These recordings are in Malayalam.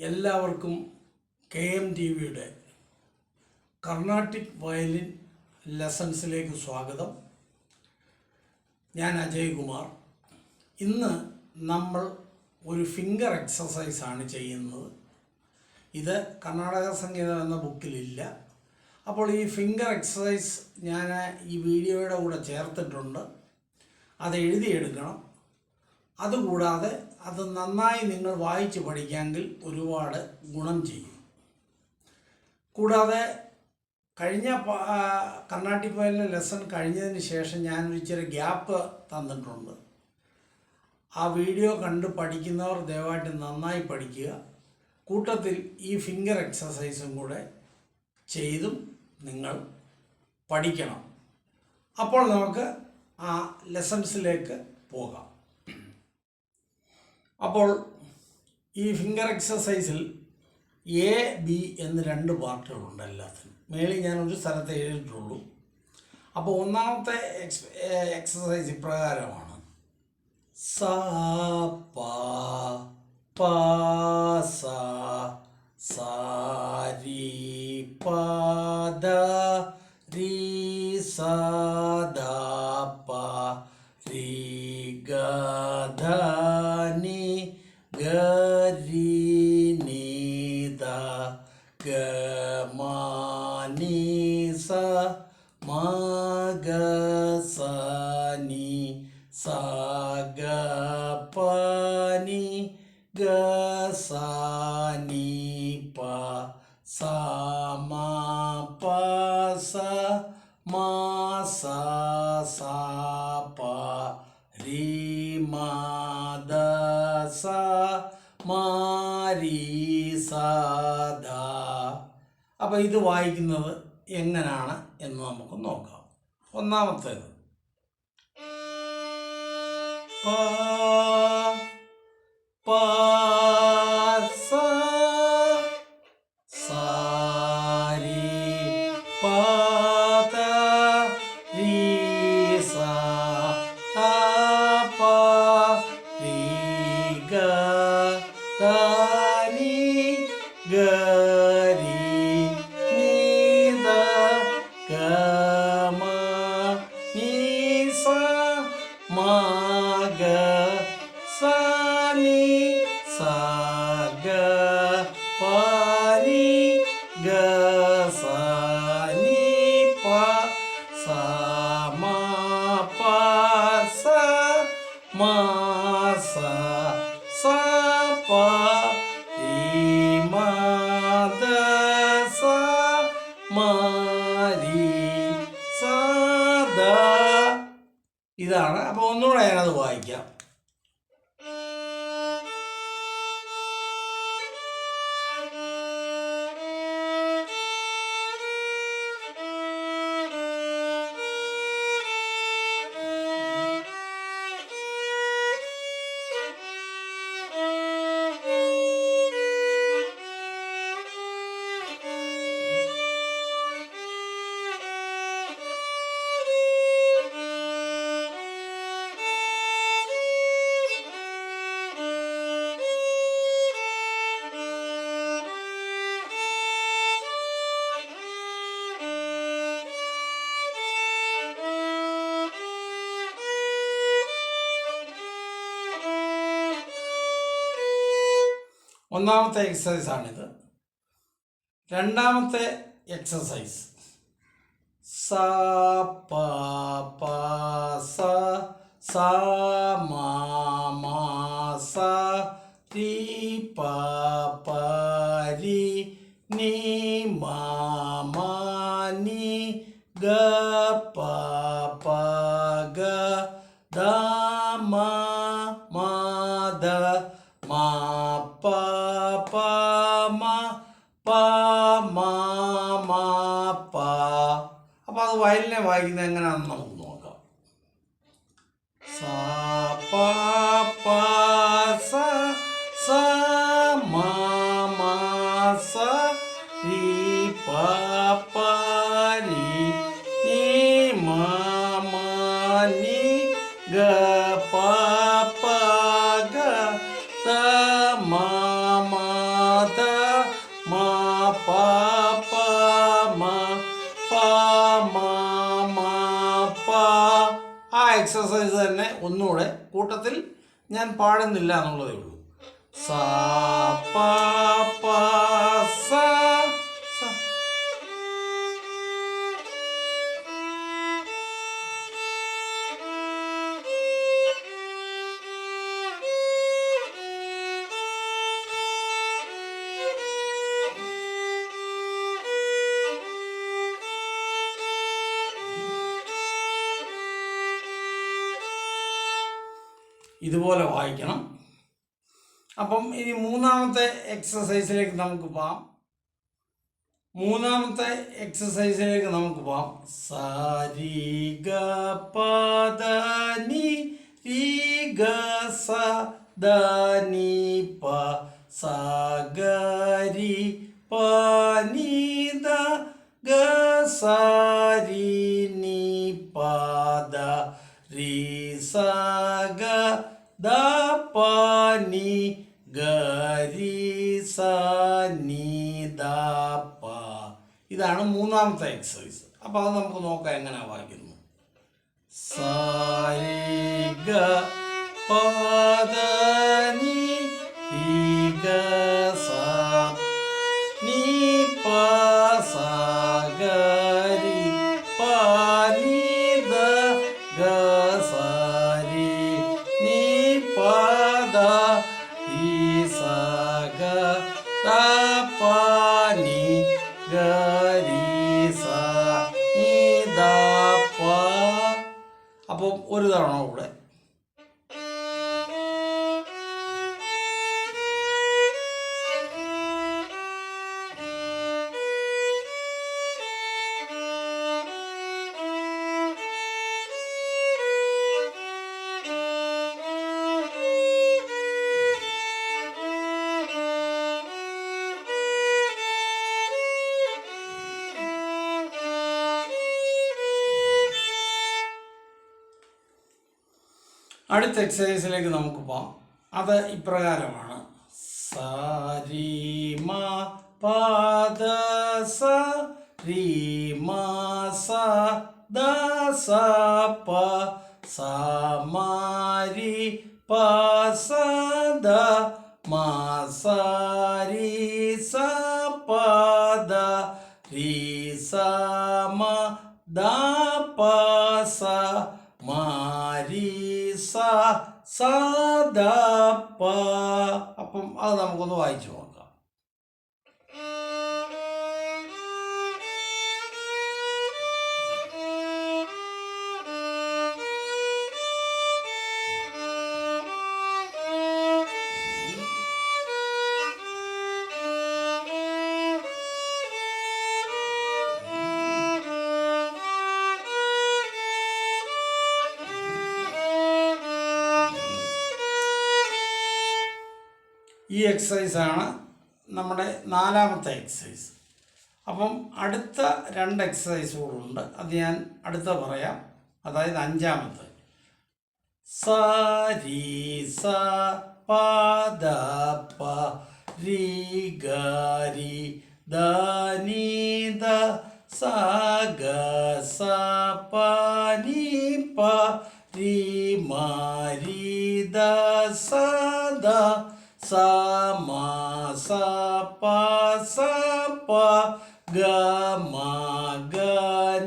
എല്ലാവർക്കും KMTVയുടെ കർണാട്ടിക് വയലിൻ ലെസൺസിലേക്ക് സ്വാഗതം. ഞാൻ അജയ് കുമാർ. ഇന്ന് നമ്മൾ ഒരു ഫിംഗർ എക്സസൈസാണ് ചെയ്യുന്നത്. ഇത് കർണാടക സംഗീതം എന്ന ബുക്കിലില്ല. അപ്പോൾ ഈ ഫിംഗർ എക്സസൈസ് ഞാൻ ഈ വീഡിയോയുടെ കൂടെ ചേർത്തിട്ടുണ്ട്. അത് എഴുതിയെടുക്കണം. അതുകൂടാതെ അത് നന്നായി നിങ്ങൾ വായിച്ച് പഠിക്കാമെങ്കിൽ ഒരുപാട് ഗുണം ചെയ്യും. കൂടാതെ കഴിഞ്ഞ കർണാട്ടിക് വയലിൻ ലെസൺ കഴിഞ്ഞതിന് ശേഷം ഞാനൊരു ഇച്ചിരി ഗ്യാപ്പ് തന്നിട്ടുണ്ട്. ആ വീഡിയോ കണ്ട് പഠിക്കുന്നവർ ദയവായിട്ട് നന്നായി പഠിക്കുക. കൂട്ടത്തിൽ ഈ ഫിംഗർ എക്സസൈസും കൂടെ ചെയ്തും നിങ്ങൾ പഠിക്കണം. അപ്പോൾ നമുക്ക് ആ ലെസൺസിലേക്ക് പോകാം. അപ്പോൾ ഈ ഫിംഗർ എക്സസൈസിൽ A, B എന്ന് രണ്ട് പാർട്ടുകളുണ്ട്. എല്ലാത്തിനും മേളിൽ ഞാനൊരു സ്ഥലത്ത് എഴുതിയിട്ടുള്ളൂ. അപ്പോൾ ഒന്നാമത്തെ എക്സസൈസ് ഇപ്രകാരമാണ്: സ പ പ സ സ രി പ ദ രി സ ദ പ രി ഗ ധ നി ഗ രി നി ദ ഗ മ നി സ മ ഗ സ നി സ ഗ പ നി ഗ സ നി പ സ മ പ സ മ സ സ പ രി മ ദ സ മ രി സ ദ. അപ്പോൾ ഇത് വായിക്കുന്നത് എങ്ങനെയാണ് എന്ന് നമുക്ക് നോക്കാം. ഒന്നാമത്തേത് പ പ സ സ രി പ ദ രി സ ദ പ രി ഗ ധ നി ഗ രി നി ദ ഗ മ നി സ മ ഗ സ നി സ ഗ പ നി ഗ സ നി പ സ മ പ സ മ സ സ പ രി മ ദ സ മ രി സ ദ. ഇതാണ്. അപ്പോൾ ഒന്നുകൂടെ ഞാനത് വായിക്കാം. ഒന്നാമത്തെ എക്സസൈസാണിത്. രണ്ടാമത്തെ എക്സസൈസ് സ പ പ സ സ മ മ സ രി പ പ രി നി മ മ നി ഗ പ പ ഗ ധ മ മ ധ മ പ പ മ പ മ മ പ. അപ്പോൾ അത് വയലിനെ വായിക്കുന്നത് എങ്ങനെയാണെന്ന് നമുക്ക് നോക്കാം. സ പ പ സ സ മ മ സ രി പ പ രി നി മ മ നി ഗ പ പ ഗ ധ മ മ ധ പ മ മ പ. ആ എക്സസൈസ് തന്നെ ഒന്നുകൂടെ കൂട്ടത്തിൽ ഞാൻ പാടുന്നില്ല എന്നുള്ളതേ ഉള്ളൂ. സ പ പ സ. ഇതുപോലെ വായിക്കണം. അപ്പം ഇനി മൂന്നാമത്തെ എക്സസൈസിലേക്ക് നമുക്ക് പോകാം. സരി ഗ പ ധ നി രി ഗ സ ധ നി പ സ ഗ രി പ നി ധ ഗ സ രി നി പ ധ രി സ ഗ ധ പ നി ഗ രി സ നി ധ പ. ഇതാണ് മൂന്നാമത്തെ എക്സസൈസ്. അപ്പോൾ അത് നമുക്ക് നോക്കാം എങ്ങനെ വായിക്കുന്നു. സരി ഗ പ ധ നി രി ഗ സ നി പ സ ഗ രി പ നി ധ ഗ സ രി നി പ ധ രി സ ഗ ധ പ നി ഗ രി സ നി ധ പ. അപ്പം ഒരു തവണ കൂടെ. അടുത്ത എക്സസൈസിലേക്ക് നമുക്ക് പോകാം. അത് ഇപ്രകാരമാണ്. സരി മ പ ധ സ രി മ സ ധ സ പ സ മ രി പ സ ധ മ സ രി സ പ ധ രി സ മ ധ പ സ മ രി സ സ ധ പ. അപ്പം അത് നമുക്കൊന്ന് വായിച്ചു നോക്കാം. ഈ എക്സസൈസാണ് നമ്മുടെ നാലാമത്തെ എക്സസൈസ്. അപ്പം അടുത്ത രണ്ട് എക്സസൈസുകളുണ്ട്. അത് ഞാൻ അടുത്ത പറയാം. അതായത് അഞ്ചാമത്തെ. സരി സ പ ധ പ രി ഗ രി ധ നി ധ സ ഗ സ പ നി പ രി മ രി ധ സ ധ സ മ സ പ സ പ ഗ മ ഗ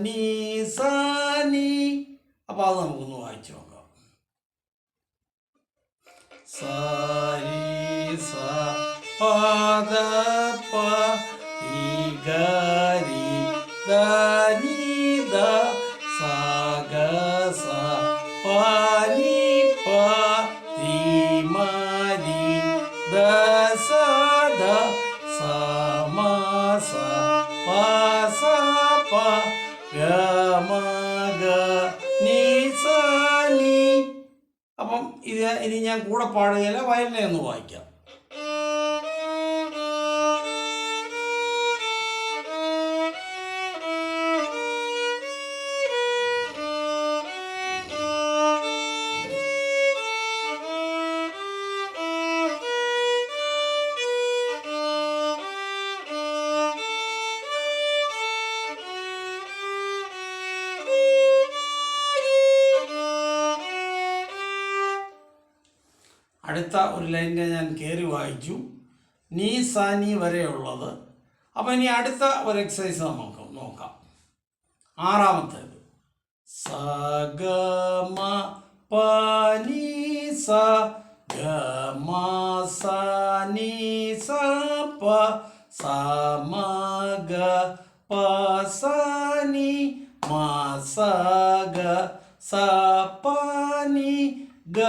നി സ നി. അപ്പോൾ അത് നമുക്കൊന്ന് വായിച്ചു നോക്കാം. സരി സ പ ധ പ രി ഗ രി ധ നി ധ സ ഗ സ പ നി പ രി മ രി ധ സ ധ സ മ സ പ സ പ ഗ മ ഗ നി സ നി. അപ്പം ഇനി ഞാൻ കൂടെ പാടുകയില്ല, വയലിനെ ഒന്ന് വായിക്കാം. അടുത്ത ഒരു ലൈനിനെ ഞാൻ കയറി വായിച്ചു, നീ സാ നീ വരെയുള്ളത്. അപ്പം ഇനി അടുത്ത ഒരു എക്സസൈസ് നമുക്ക് നോക്കാം. ആറാമത്തേത് സ ഗ മ പ നീ സ ഗ മ സ നീ സ പ സ മ ഗ പ സ നീ മ സ ഗ സ പ നീ ഗ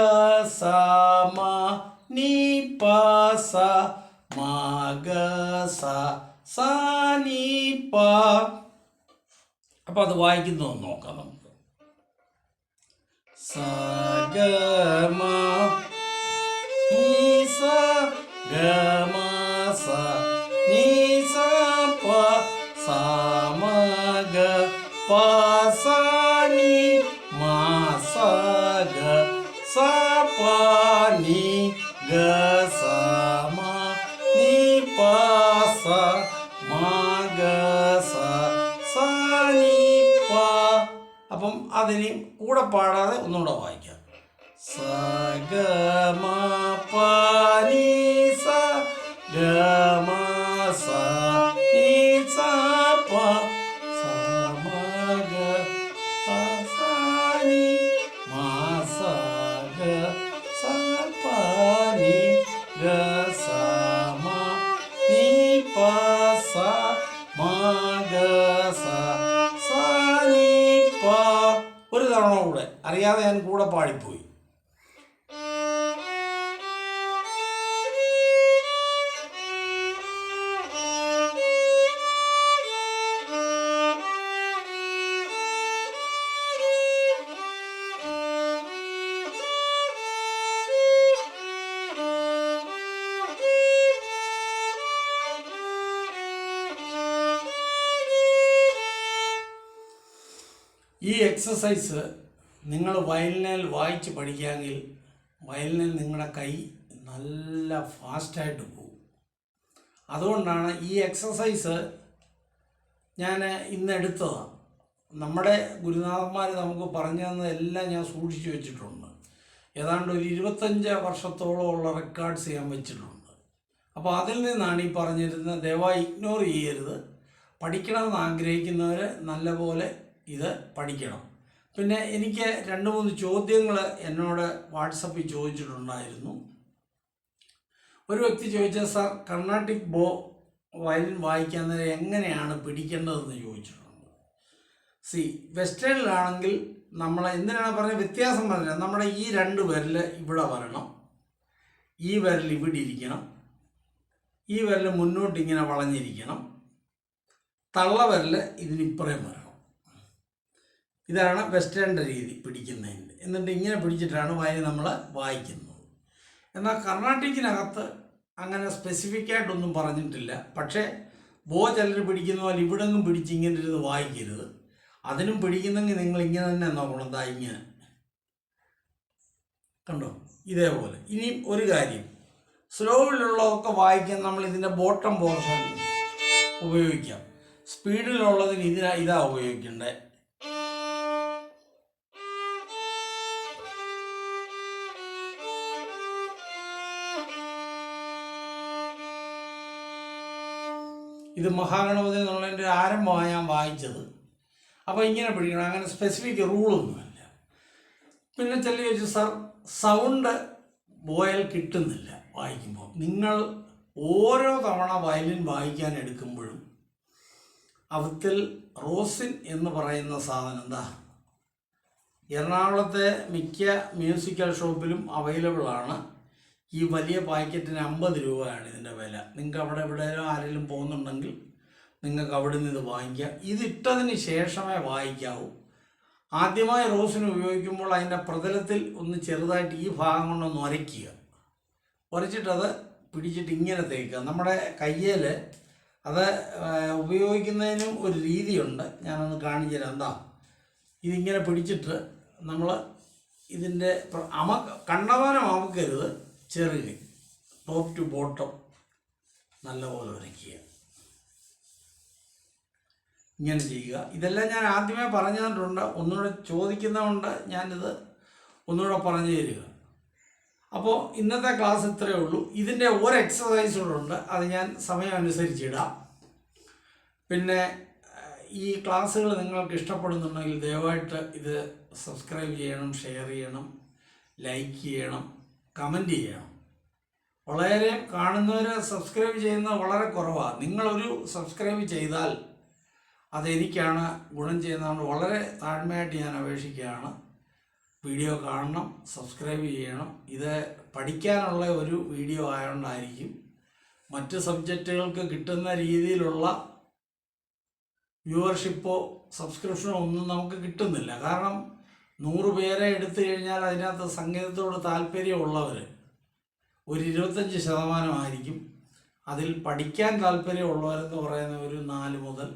സ മ നീ പ സ മ ഗ സ സ നീ പ. അപ്പം അത് വായിക്കുന്നു നോക്കാം നമുക്ക്. സ ഗ മ നീ സ ഗ മ സ നീ സ പ സ മ ഗ പ സ നീ മ സ ഗ സ പ നീ ഗ സ മ നീ പ സ മ ഗ സ സ നീ പ. അപ്പം അതിന് കൂടെ പാടാതെ ഒന്നുകൂടെ വായിക്കാം. സ ഗ മ പ നീ സ ഗ മ സ നീ സ പ സ മ ഗ സ സ നീ മ സ ഗ സ പ നീ ഗ സ മ നീ പ സ മ ഗ സ സ നീ പ. ഒരു തവണ കൂടെ, അറിയാതെ ഞാൻ കൂടെ പാടിപ്പോയി. ഈ എക്സസൈസ് നിങ്ങൾ വയലിനിൽ വായിച്ച് പഠിക്കാമെങ്കിൽ വയലിനിൽ നിങ്ങളുടെ കൈ നല്ല ഫാസ്റ്റായിട്ട് പോകും. അതുകൊണ്ടാണ് ഈ എക്സസൈസ് ഞാൻ ഇന്ന് എടുത്തതാണ്. നമ്മുടെ ഗുരുനാഥന്മാർ നമുക്ക് പറഞ്ഞു തന്നതെല്ലാം ഞാൻ സൂക്ഷിച്ചു വെച്ചിട്ടുണ്ട്. ഏതാണ്ട് ഒരു 25 വർഷത്തോളം ഉള്ള റെക്കോർഡ്സ് ഞാൻ വെച്ചിട്ടുണ്ട്. അപ്പോൾ അതിൽ നിന്നാണ് ഈ പറഞ്ഞിരുന്നത്. ദയവായി ഇഗ്നോർ ചെയ്യരുത്. പഠിക്കണമെന്ന് ആഗ്രഹിക്കുന്നവർ നല്ലപോലെ ഇത് പഠിക്കണം. പിന്നെ എനിക്ക് 2-3 ചോദ്യങ്ങൾ എന്നോട് വാട്സപ്പിൽ ചോദിച്ചിട്ടുണ്ടായിരുന്നു. ഒരു വ്യക്തി ചോദിച്ചത്, സാർ കർണാട്ടിക് വയലിൻ വായിക്കാൻ നേരം എങ്ങനെയാണ് പിടിക്കേണ്ടതെന്ന് ചോദിച്ചിട്ടുണ്ട്. വെസ്റ്റേണിലാണെങ്കിൽ നമ്മൾ എന്തിനാണ് പറഞ്ഞത്, വ്യത്യാസം പറഞ്ഞത്, നമ്മുടെ ഈ 2 വിരൽ ഇവിടെ വരണം, ഈ വിരൽ ഇവിടെ ഇരിക്കണം, ഈ വിരൽ മുന്നോട്ട് ഇങ്ങനെ വളഞ്ഞിരിക്കണം, തള്ളവിരൽ ഇതിനിപ്പുറം വരണം. ഇതാണ് വെസ്റ്റേണിൻ്റെ രീതി പിടിക്കുന്നതിൻ്റെ. എന്നിട്ട് ഇങ്ങനെ പിടിച്ചിട്ടാണ് വയലിൻ നമ്മൾ വായിക്കുന്നത്. എന്നാൽ കർണാട്ടിക്കിനകത്ത് അങ്ങനെ സ്പെസിഫിക്കായിട്ടൊന്നും പറഞ്ഞിട്ടില്ല. പക്ഷേ ചിലർ പിടിക്കുന്ന പോലെ ഇവിടെങ്ങും പിടിച്ച് ഇങ്ങനെ ഇരുന്ന് വായിക്കരുത്. അതിനും പിടിക്കുന്നെങ്കിൽ നിങ്ങൾ ഇങ്ങനെ തന്നെ നോക്കണം. ദാ ഇങ്ങനെ കണ്ടോ, ഇതേപോലെ. ഇനിയും ഒരു കാര്യം, സ്ലോവിലുള്ളതൊക്കെ വായിക്കാൻ നമ്മൾ ഇതിൻ്റെ ബോട്ടം പോർഷൻ ഉപയോഗിക്കാം. സ്പീഡിലുള്ളതിന് ഇതാ ഉപയോഗിക്കേണ്ടത്. ഇത് മഹാഗണപതി എന്നുള്ളതിൻ്റെ ആരംഭമാണ് ഞാൻ വായിച്ചത്. അപ്പോൾ ഇങ്ങനെ പിടിക്കണം, അങ്ങനെ സ്പെസിഫിക് റൂളൊന്നുമില്ല. പിന്നെ ചില ചോദിച്ചു, സാർ സൗണ്ട് ബോയൽ കിട്ടുന്നില്ല വായിക്കുമ്പോൾ. നിങ്ങൾ ഓരോ തവണ വയലിൻ വായിക്കാൻ എടുക്കുമ്പോഴും അവത്തിൽ റോസിൻ എന്ന് പറയുന്ന സാധനം എന്താ, എറണാകുളത്തെ മിക്ക മ്യൂസിക്കൽ ഷോപ്പിലും അവൈലബിൾ ആണ്. ഈ വലിയ പാക്കറ്റിന് 50 രൂപയാണ് ഇതിൻ്റെ വില. നിങ്ങൾക്ക് അവിടെ എവിടെയെങ്കിലും ആരെങ്കിലും പോകുന്നുണ്ടെങ്കിൽ നിങ്ങൾക്ക് അവിടെ നിന്ന് ഇത് വാങ്ങിക്കാം. ഇതിട്ടതിന് ശേഷമേ വായിക്കാവൂ. ആദ്യമായി റോസിന് ഉപയോഗിക്കുമ്പോൾ അതിൻ്റെ പ്രതലത്തിൽ ഒന്ന് ചെറുതായിട്ട് ഈ ഭാഗം കൊണ്ടൊന്ന് ഉരയ്ക്കുക. ഉരച്ചിട്ടത് പിടിച്ചിട്ട് ഇങ്ങനെ തേക്കുക. നമ്മുടെ കയ്യിൽ അത് ഉപയോഗിക്കുന്നതിനും ഒരു രീതിയുണ്ട്, ഞാനൊന്ന് കാണിച്ചു തരാം. എന്താ, ഇതിങ്ങനെ പിടിച്ചിട്ട് നമ്മൾ ഇതിൻ്റെ കണ്ടമാനം അമക്കരുത്, ചെറുകൈ ടോപ്പ് ടു ബോട്ടം നല്ലപോലെ ഉരയ്ക്കുക. ഇങ്ങനെ ചെയ്യുക. ഇതെല്ലാം ഞാൻ ആദ്യമേ പറഞ്ഞു തന്നിട്ടുണ്ട്. ഒന്നുകൂടെ ചോദിക്കുന്നതുകൊണ്ട് ഞാനിത് ഒന്നുകൂടെ പറഞ്ഞു തരിക. അപ്പോൾ ഇന്നത്തെ ക്ലാസ് ഇത്രയേ ഉള്ളൂ. ഇതിൻ്റെ ഒരു എക്സസൈസ് കൂടെ ഉണ്ട്, അത് ഞാൻ സമയം അനുസരിച്ചിടാം. പിന്നെ ഈ ക്ലാസ്സുകൾ നിങ്ങൾക്ക് ഇഷ്ടപ്പെടുന്നുണ്ടെങ്കിൽ ദയവായിട്ട് ഇത് സബ്സ്ക്രൈബ് ചെയ്യണം, ഷെയർ ചെയ്യണം, ലൈക്ക് ചെയ്യണം, കമൻറ്റ് ചെയ്യണം. വളരെ കാണുന്നവർ സബ്സ്ക്രൈബ് ചെയ്യുന്നത് വളരെ കുറവാണ്. നിങ്ങളൊരു സബ്സ്ക്രൈബ് ചെയ്താൽ അതെനിക്കാണ് ഗുണം ചെയ്യുന്നതുകൊണ്ട് വളരെ താഴ്മയായിട്ട് ഞാൻ അപേക്ഷിക്കുകയാണ്. വീഡിയോ കാണണം, സബ്സ്ക്രൈബ് ചെയ്യണം. ഇത് പഠിക്കാനുള്ള ഒരു വീഡിയോ ആയതുകൊണ്ടായിരിക്കും. മറ്റ് സബ്ജക്റ്റുകൾക്ക് കിട്ടുന്ന രീതിയിലുള്ള വ്യൂവർഷിപ്പോ സബ്സ്ക്രിപ്ഷനോ ഒന്നും നമുക്ക് കിട്ടുന്നില്ല. കാരണം 100 പേരെ എടുത്തു കഴിഞ്ഞാൽ അതിനകത്ത് സംഗീതത്തോട് താല്പര്യമുള്ളവർ ഒരു 25% അതിൽ പഠിക്കാൻ താല്പര്യമുള്ളവരെന്ന് പറയുന്ന ഒരു 4 മുതൽ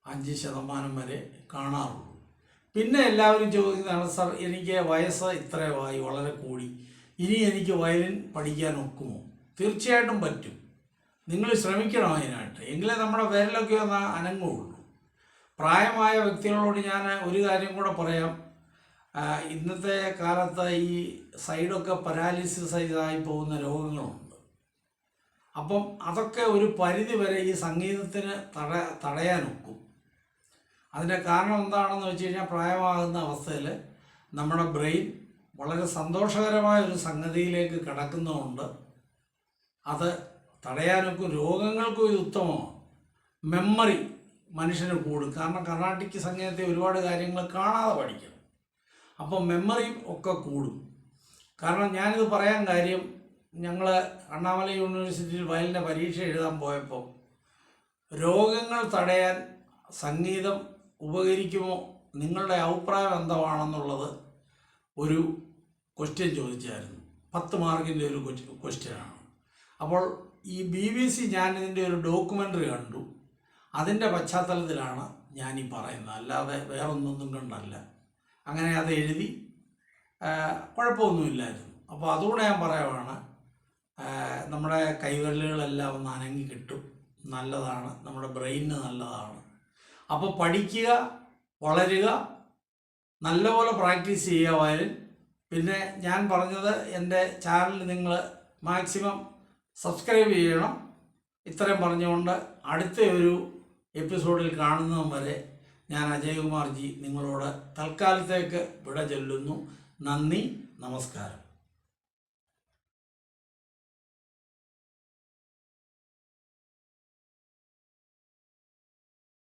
5% വരെ കാണാറുള്ളൂ. പിന്നെ എല്ലാവരും ചോദിക്കുന്നതാണ്, സർ എനിക്ക് വയസ്സ് ഇത്രയായി, വളരെ കൂടി, ഇനി എനിക്ക് വയലിൻ പഠിക്കാൻ ഒക്കുമോ? തീർച്ചയായിട്ടും പറ്റും. നിങ്ങൾ ശ്രമിക്കണം അതിനായിട്ട്, എങ്കിലേ നമ്മുടെ വിരലൊക്കെ ഒന്ന് അനങ്ങുള്ളൂ. പ്രായമായ വ്യക്തികളോട് ഞാൻ ഒരു കാര്യം കൂടെ പറയാം. ഇന്നത്തെ കാലത്ത് ഈ സൈഡൊക്കെ പരാലിസിസ് ആയി പോകുന്ന രോഗങ്ങളുണ്ട്. അപ്പം അതൊക്കെ ഒരു പരിധി വരെ ഈ സംഗീതത്തിന് തടയാനൊക്കും. അതിൻ്റെ കാരണം എന്താണെന്ന് വെച്ച് കഴിഞ്ഞാൽ, പ്രായമാകുന്ന അവസ്ഥയിൽ നമ്മുടെ ബ്രെയിൻ വളരെ സന്തോഷകരമായ ഒരു സംഗതിയിലേക്ക് കിടക്കുന്നതുകൊണ്ട് അത് തടയാനൊക്കും. രോഗങ്ങൾക്കും ഇത് ഉത്തമമാണ്. മെമ്മറി മനുഷ്യന് കൂടും. കാരണം കർണാട്ടിക് സംഗീതത്തെ ഒരുപാട് കാര്യങ്ങൾ കാണാതെ പഠിക്കണം. അപ്പോൾ മെമ്മറി ഒക്കെ കൂടും. കാരണം ഞാനിത് പറയാൻ കാര്യം, ഞങ്ങൾ അണ്ണാമലൈ യൂണിവേഴ്സിറ്റിയിൽ വയലിൻ്റെ പരീക്ഷ എഴുതാൻ പോയപ്പോൾ രോഗങ്ങൾ തടയാൻ സംഗീതം ഉപകരിക്കുമോ, നിങ്ങളുടെ അഭിപ്രായം എന്താണെന്നുള്ളത് ഒരു ക്വസ്റ്റ്യൻ ചോദിച്ചായിരുന്നു. 10 മാർക്കിൻ്റെ ഒരു ക്വസ്റ്റ്യനാണ്. അപ്പോൾ ഈ BBC ഞാനിതിൻ്റെ ഒരു ഡോക്യുമെൻ്ററി കണ്ടു. അതിൻ്റെ പശ്ചാത്തലത്തിലാണ് ഞാനീ പറയുന്നത്, അല്ലാതെ വേറൊന്നും കണ്ടല്ല. അങ്ങനെ അത് എഴുതി, കുഴപ്പമൊന്നുമില്ലായിരുന്നു. അപ്പോൾ അതുകൂടെ ഞാൻ പറയുവാണ്, നമ്മുടെ കൈവിരലുകളെല്ലാം ഒന്ന് അനങ്ങി കിട്ടും, നല്ലതാണ്, നമ്മുടെ ബ്രെയിനിന് നല്ലതാണ്. അപ്പോൾ പഠിക്കുക, വളരുക, നല്ലപോലെ പ്രാക്ടീസ് ചെയ്യുക വയലിൻ. പിന്നെ ഞാൻ പറഞ്ഞത്, എൻ്റെ ചാനൽ നിങ്ങൾ മാക്സിമം സബ്സ്ക്രൈബ് ചെയ്യണം. ഇത്രയും പറഞ്ഞുകൊണ്ട് അടുത്ത ഒരു എപ്പിസോഡിൽ കാണുന്നതും വരെ ഞാൻ അജയകുമാർ ജി നിങ്ങളോട് തൽക്കാലത്തേക്ക് വിട ചൊല്ലുന്നു. നന്ദി, നമസ്കാരം.